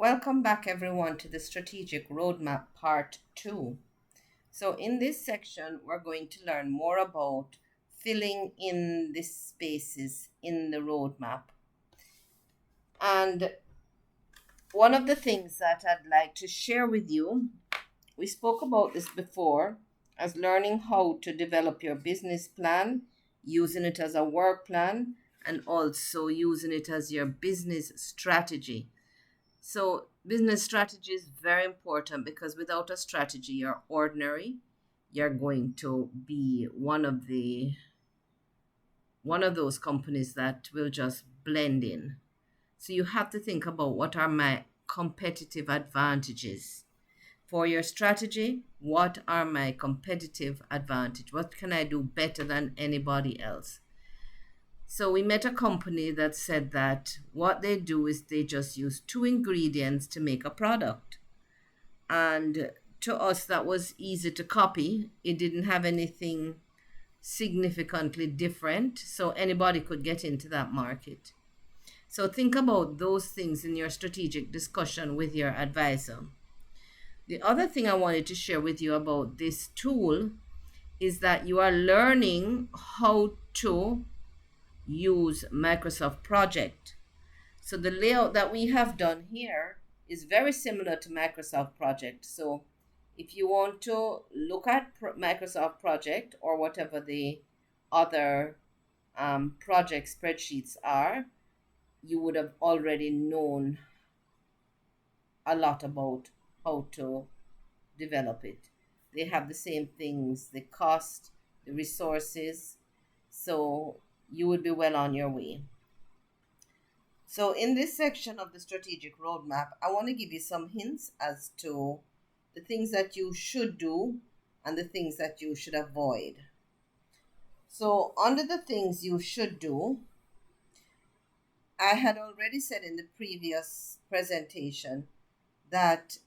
Welcome back, everyone, to the Strategic Roadmap Part 2. So, in this section, we're going to learn more about filling in the spaces in the roadmap. And one of the things that I'd like to share with you, we spoke about this before, as learning how to develop your business plan, using it as a work plan, and also using it as your business strategy. So business strategy is very important because without a strategy, you're ordinary. You're going to be one of those companies that will just blend in. So you have to think about what are my competitive advantages. For your strategy, what are my competitive advantage? What can I do better than anybody else? So we met a company that said that what they do is they just use two ingredients to make a product. And to us, that was easy to copy. It didn't have anything significantly different, so anybody could get into that market. So think about those things in your strategic discussion with your advisor. The other thing I wanted to share with you about this tool is that you are learning how to use Microsoft Project. So the layout that we have done here is very similar to Microsoft Project. So if you want to look at Microsoft Project or whatever the other project spreadsheets are, you would have already known a lot about how to develop it. They have the same things, the cost, the resources, so you would be well on your way. So in this section of the strategic roadmap, I want to give you some hints as to the things that you should do and the things that you should avoid. So under the things you should do, I had already said in the previous presentation that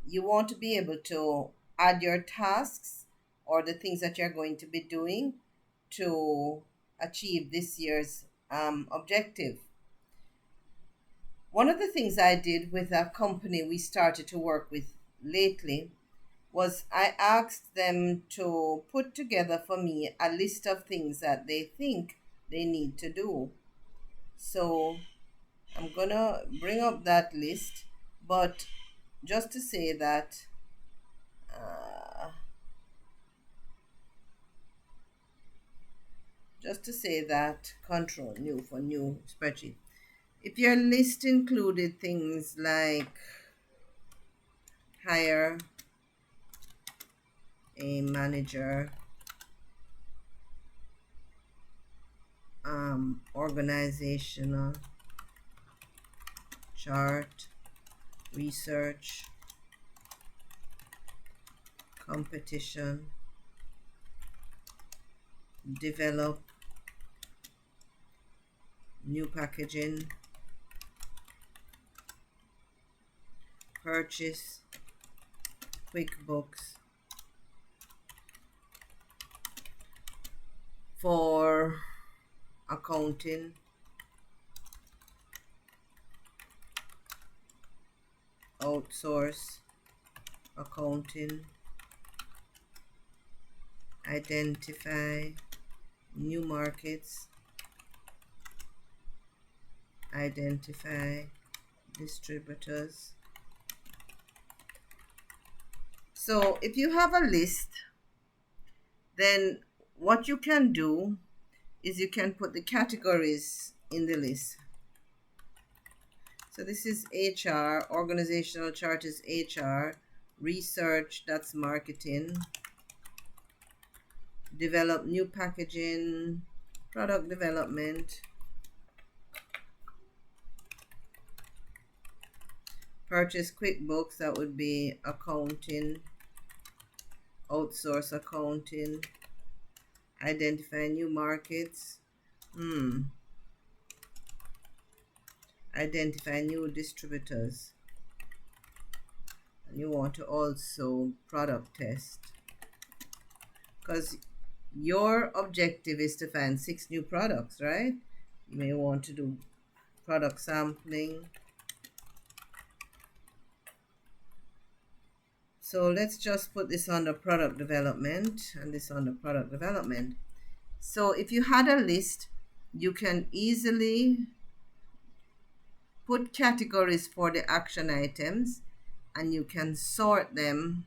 you want to be able to add your tasks or the things that you're going to be doing to achieve this year's objective. One of the things I did with a company we started to work with lately was I asked them to put together for me a list of things that they think they need to do. So I'm gonna bring up that list, but just to say that control new for new spreadsheet. If your list included things like hire a manager, organizational chart, research, competition, develop, new packaging, purchase, QuickBooks. For accounting, outsource accounting, identify new markets, identify distributors. So if you have a list, then what you can do is you can put the categories in the list. So this is HR, organizational chart is HR, research, that's marketing, develop new packaging, product development, purchase QuickBooks, that would be accounting, outsource accounting, identify new markets, identify new distributors, and you want to also product test, because your objective is to find 6 new products, right? You may want to do product sampling, So let's just put this under product development and this under product development. So if you had a list, you can easily put categories for the action items and you can sort them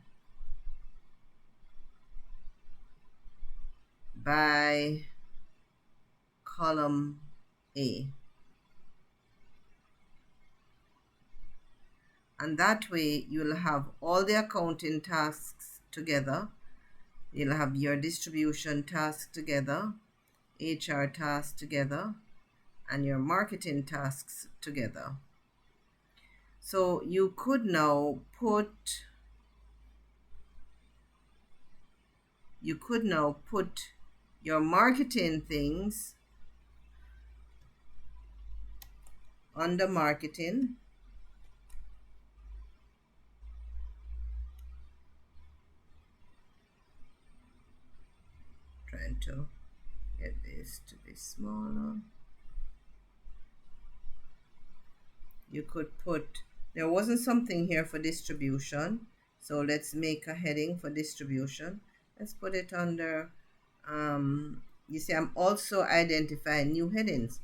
by column A. And that way you'll have all the accounting tasks together. You'll have your distribution tasks together, HR tasks together, and your marketing tasks together. So you could now put your marketing things under marketing. Trying to get this to be smaller. You could put, there wasn't something here for distribution, so let's make a heading for distribution. Let's put it under, you see, I'm also identifying new headings.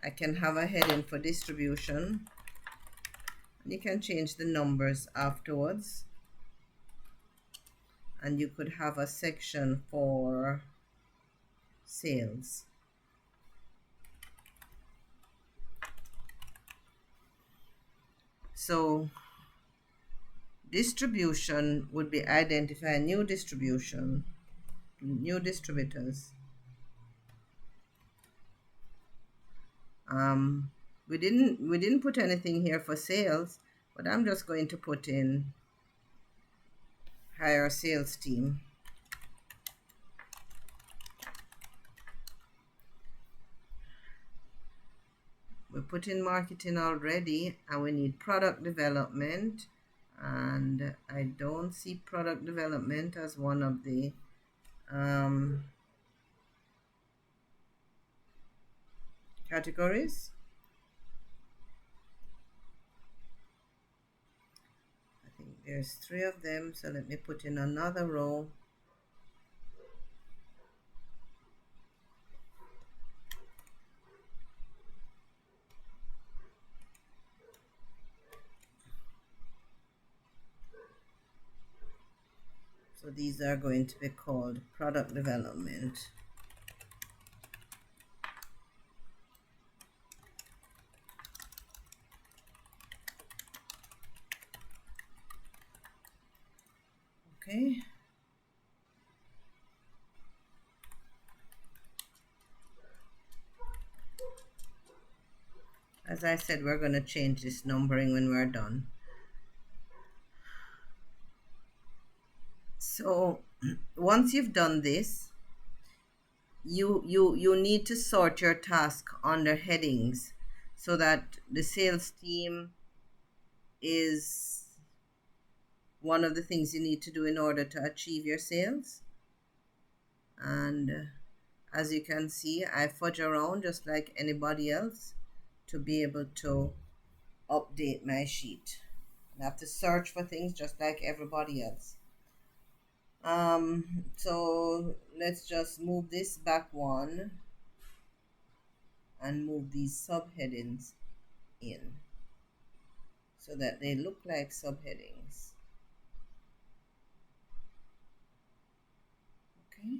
I can have a heading for distribution. You can change the numbers afterwards. And you could have a section for sales. So distribution would be identify new distribution, new distributors. We didn't put anything here for sales, but I'm just going to put in hire sales team. We put in marketing already, and we need product development, and I don't see product development as one of the categories. I think there's 3 of them, so let me put in another row. So these are going to be called product development. Okay. As I said, we're going to change this numbering when we're done. So once you've done this, you need to sort your task under headings so that the sales team is one of the things you need to do in order to achieve your sales. And as you can see, I fudge around just like anybody else to be able to update my sheet. I have to search for things just like everybody else. So let's just move this back one and move these subheadings in so that they look like subheadings. Okay.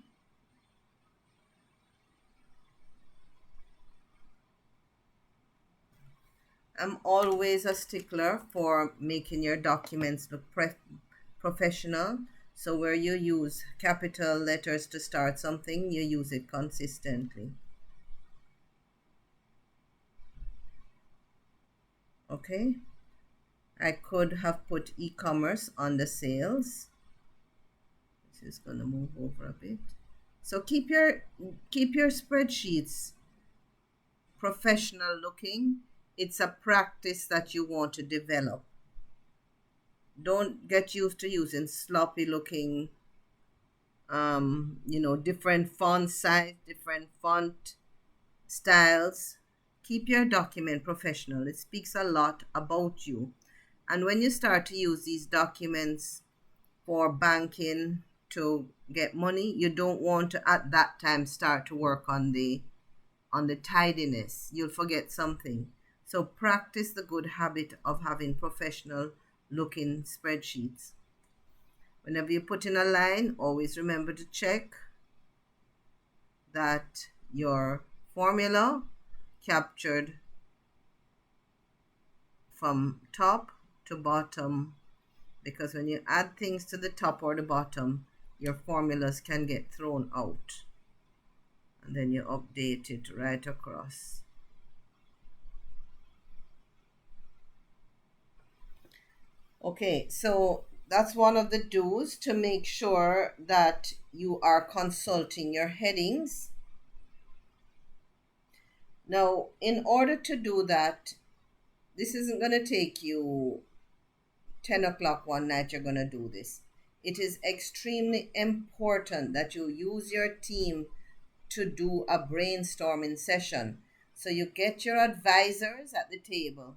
I'm always a stickler for making your documents look professional. So where you use capital letters to start something, you use it consistently. Okay. I could have put e-commerce on the sales. This is going to move over a bit. So keep your spreadsheets professional looking. It's a practice that you want to develop. Don't get used to using sloppy looking, different font size, different font styles. Keep your document professional. It speaks a lot about you. And when you start to use these documents for banking to get money, you don't want to at that time start to work on the tidiness. You'll forget something. So practice the good habit of having professional looking spreadsheets. Whenever you put in a line, always remember to check that your formula captured from top to bottom, because when you add things to the top or the bottom, your formulas can get thrown out. And then you update it right across. Okay, so that's one of the do's, to make sure that you are consulting your headings. Now, in order to do that, this isn't going to take you 10 o'clock one night, you're going to do this. It is extremely important that you use your team to do a brainstorming session. So you get your advisors at the table,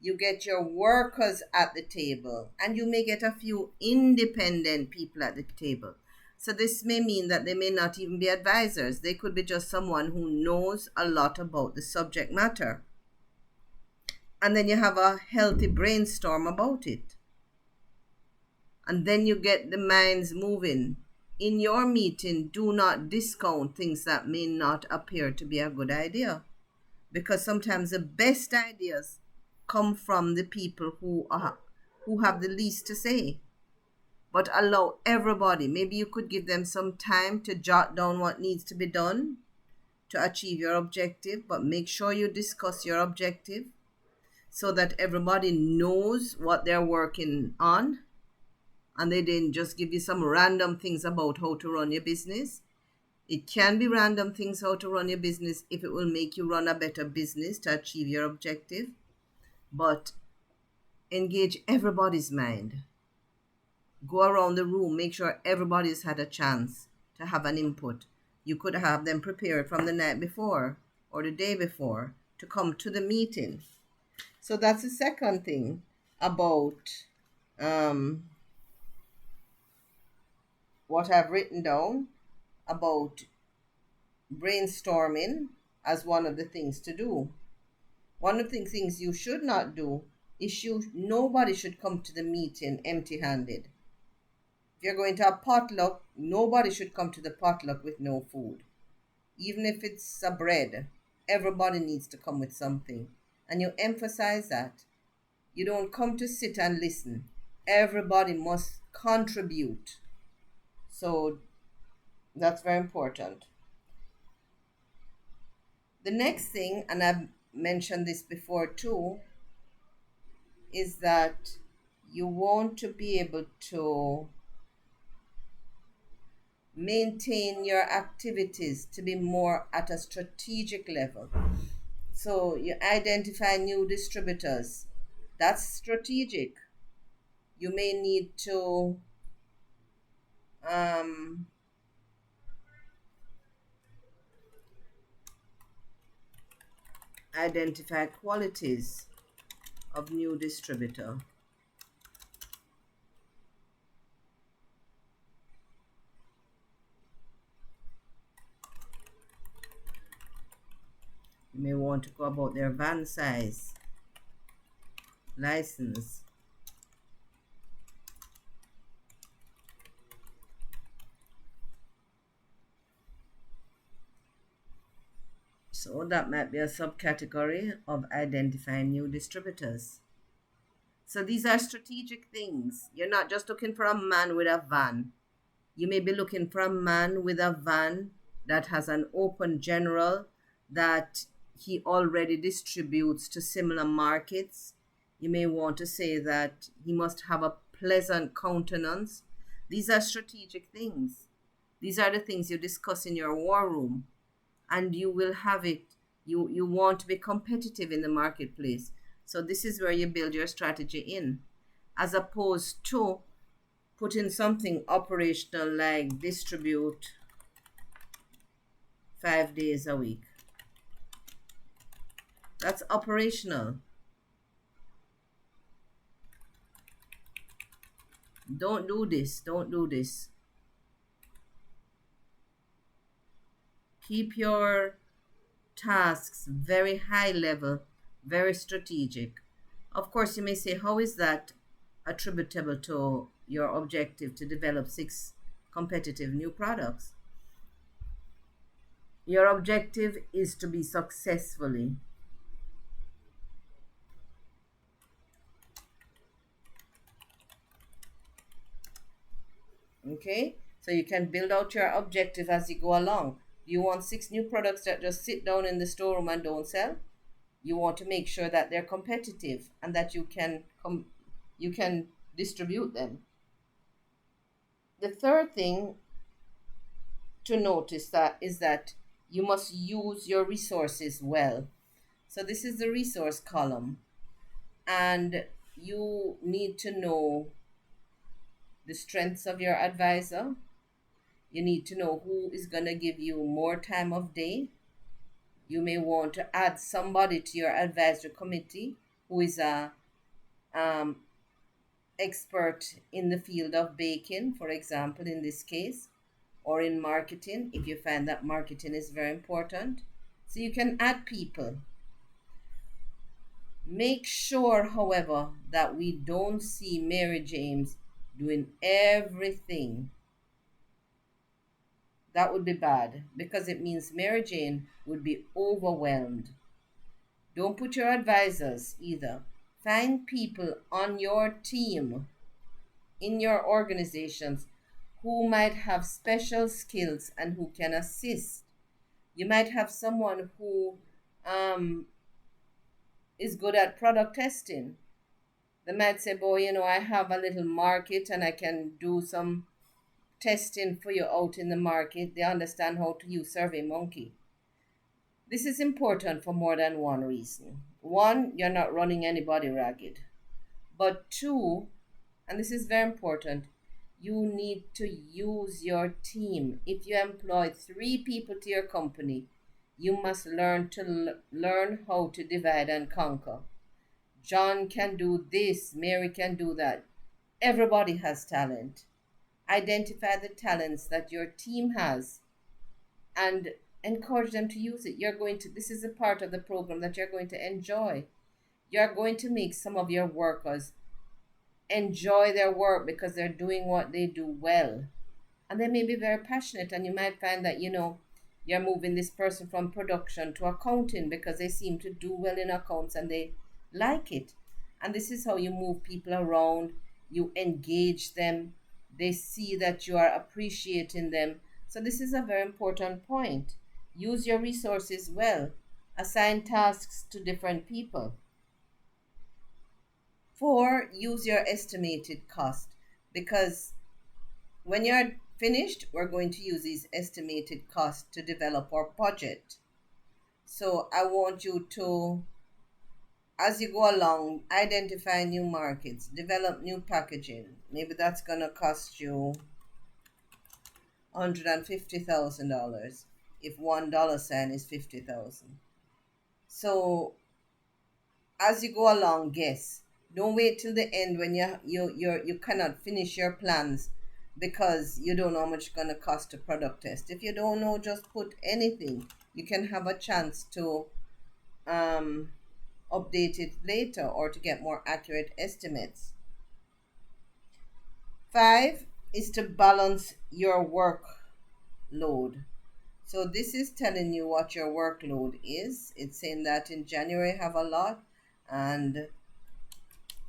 you get your workers at the table, and you may get a few independent people at the table. So this may mean that they may not even be advisors. They could be just someone who knows a lot about the subject matter. And then you have a healthy brainstorm about it. And then you get the minds moving. In your meeting, do not discount things that may not appear to be a good idea, because sometimes the best ideas come from the people who have the least to say. But allow everybody, maybe you could give them some time to jot down what needs to be done to achieve your objective, but make sure you discuss your objective so that everybody knows what they're working on, and they didn't just give you some random things about how to run your business. It can be random things how to run your business if it will make you run a better business to achieve your objective. But engage everybody's mind. Go around the room, make sure everybody's had a chance to have an input. You could have them prepared from the night before or the day before to come to the meeting. So that's the second thing about what I've written down about brainstorming as one of the things to do. One of the things you should not do is nobody should come to the meeting empty-handed. If you're going to a potluck, nobody should come to the potluck with no food. Even if it's a bread, everybody needs to come with something. And you emphasize that. You don't come to sit and listen. Everybody must contribute. So that's very important. The next thing, and I've mentioned this before too, is that you want to be able to maintain your activities to be more at a strategic level. So you identify new distributors. That's strategic. You may need to identify qualities of new distributor. You may want to go about their van size, license, so that might be a subcategory of identifying new distributors. So these are strategic things. You're not just looking for a man with a van. You may be looking for a man with a van that has an open general, that he already distributes to similar markets. You may want to say that he must have a pleasant countenance. These are strategic things. These are the things you discuss in your war room, and you will have it. You want to be competitive in the marketplace. So this is where you build your strategy in, as opposed to putting something operational like distribute 5 days a week. That's operational. Don't do this. Don't do this. Keep your tasks very high level, very strategic. Of course, you may say, how is that attributable to your objective to develop six competitive new products? Your objective is to be successfully. Okay? So you can build out your objective as you go along. You want six new products that just sit down in the storeroom and don't sell? You want to make sure that they're competitive and that you can distribute them. The third thing to notice that is that you must use your resources well. So this is the resource column, and you need to know the strengths of your advisor. You need to know who is going to give you more time of day. You may want to add somebody to your advisory committee who is a um, expert in the field of baking, for example, in this case, or in marketing, if you find that marketing is very important. So you can add people. Make sure, however, that we don't see Mary James doing everything. That would be bad because it means Mary Jane would be overwhelmed. Don't put your advisors either. Find people on your team, in your organizations, who might have special skills and who can assist. You might have someone who um, is good at product testing. They might say, boy, I have a little market and I can do some testing for you out in the market. They understand how to use SurveyMonkey. This is important for more than one reason. One, you're not running anybody ragged. But two, and this is very important, you need to use your team. If you employ 3 people to your company, you must learn to learn how to divide and conquer. John can do this, Mary can do that. Everybody has talent. Identify the talents that your team has and encourage them to use it. This is a part of the program that you're going to enjoy. You're going to make some of your workers enjoy their work because they're doing what they do well. And they may be very passionate, and you might find that, you're moving this person from production to accounting because they seem to do well in accounts and they like it. And this is how you move people around, you engage them, they see that you are appreciating them. So, this is a very important point. Use your resources well, assign tasks to different people. 4, use your estimated cost because when you're finished, we're going to use these estimated costs to develop our budget. So I want you to, as you go along, identify new markets, develop new packaging. Maybe that's going to cost you $150,000 if $1 sign is 50,000. So as you go along, guess. Don't wait till the end when you cannot finish your plans because you don't know how much it's gonna cost to product test. If you don't know, just put anything. You can have a chance to um, update it later or to get more accurate estimates. 5 is to balance your workload. So this is telling you what your workload is. It's saying that in January you have a lot, and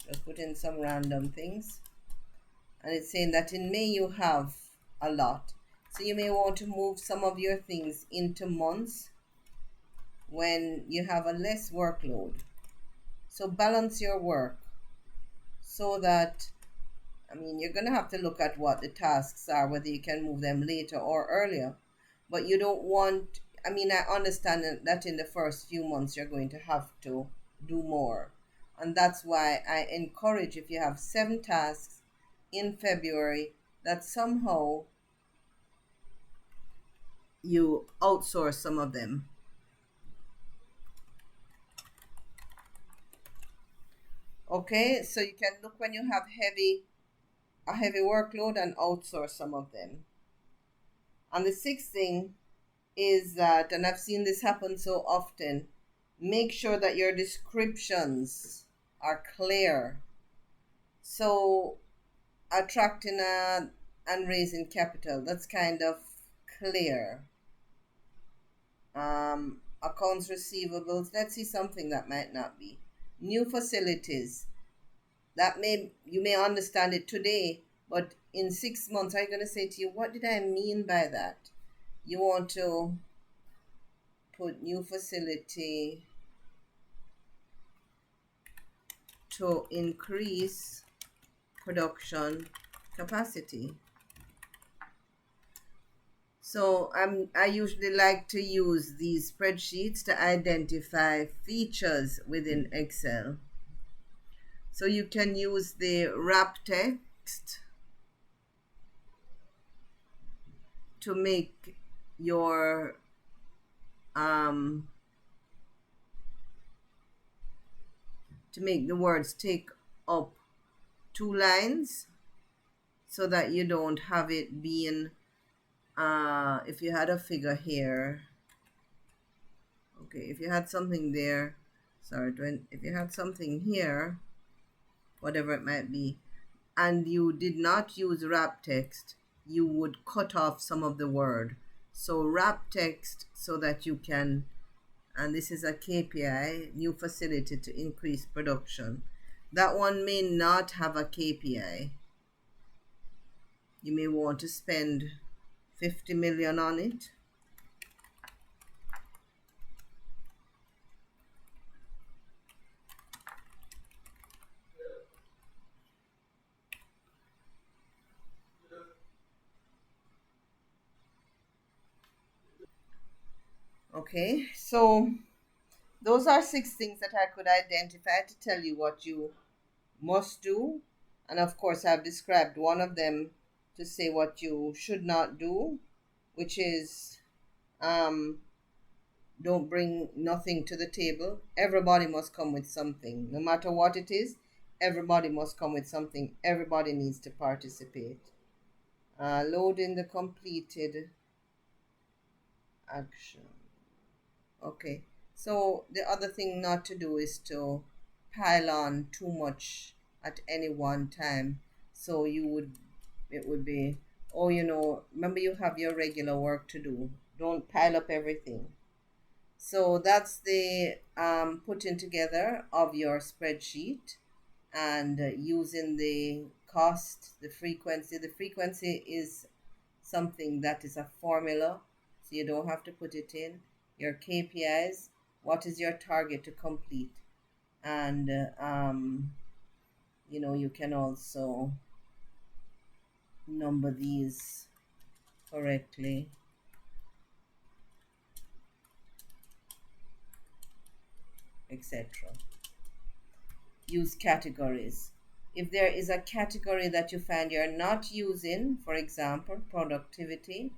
just put in some random things. And it's saying that in May you have a lot. So you may want to move some of your things into months when you have a less workload. So balance your work so that, you're going to have to look at what the tasks are, whether you can move them later or earlier. But you don't want, I understand that in the first few months you're going to have to do more. And that's why I encourage, if you have 7 tasks in February, that somehow you outsource some of them. Okay, so you can look when you have heavy a heavy workload and outsource some of them. And the sixth thing is that, and I've seen this happen so often, make sure that your descriptions are clear. So, attracting and raising capital, that's kind of clear. Accounts receivables, let's see something that might not be. New facilities, that you may understand it today, but in 6 months, I'm going to say to you, what did I mean by that? You want to put new facility to increase production capacity. So I usually like to use these spreadsheets to identify features within Excel. So you can use the wrap text to make your to make the words take up 2 lines, so that you don't have it being if you had a figure here, okay, if you had something there, sorry, if you had something here, whatever it might be, and you did not use wrap text, you would cut off some of the word. So wrap text so that you can, and this is a KPI, new facility to increase production. That one may not have a KPI. You may want to spend 50 million on it. Okay, so those are 6 things that I could identify to tell you what you must do. And of course, I've described one of them to say what you should not do, which is don't bring nothing to the table. Everybody must come with something. No matter what it is, everybody must come with something. Everybody needs to participate. Loading the completed action. Okay, so the other thing not to do is to pile on too much at any one time. So it would be, oh, remember you have your regular work to do. Don't pile up everything. So that's the putting together of your spreadsheet and using the cost, the frequency. The frequency is something that is a formula, so you don't have to put it in. Your KPIs, what is your target to complete? And, you can also number these correctly, etc. Use categories. If there is a category that you find you're not using, for example, productivity,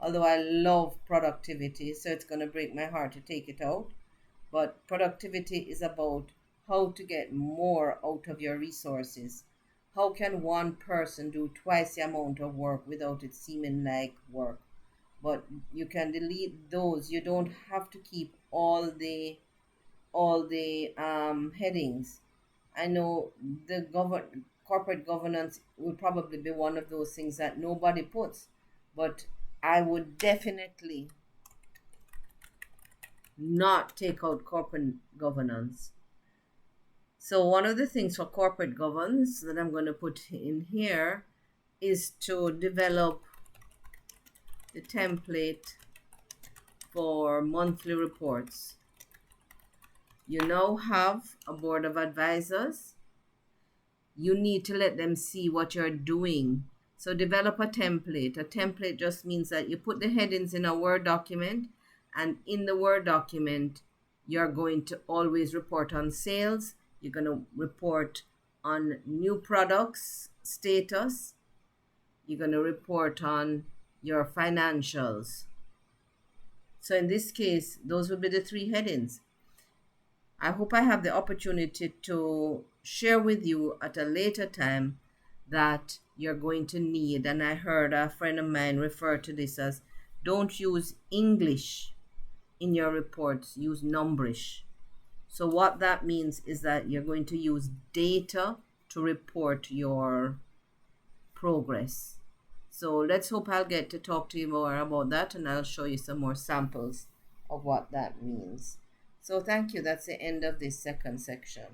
although I love productivity, so it's going to break my heart to take it out, but productivity is about how to get more out of your resources. How can one person do twice the amount of work without it seeming like work? But you can delete those. You don't have to keep all the headings. I know the corporate governance will probably be one of those things that nobody puts, but I would definitely not take out corporate governance. So one of the things for corporate governance that I'm going to put in here is to develop the template for monthly reports. You now have a board of advisors. You need to let them see what you're doing. So develop a template. A template just means that you put the headings in a Word document, and in the Word document, you're going to always report on sales. You're going to report on new products status. You're going to report on your financials. So in this case, those will be the 3 headings. I hope I have the opportunity to share with you at a later time that you're going to need. And I heard a friend of mine refer to this as, don't use English in your reports, use numbrish. So what that means is that you're going to use data to report your progress. So let's hope I'll get to talk to you more about that, and I'll show you some more samples of what that means. So thank you. That's the end of this second section.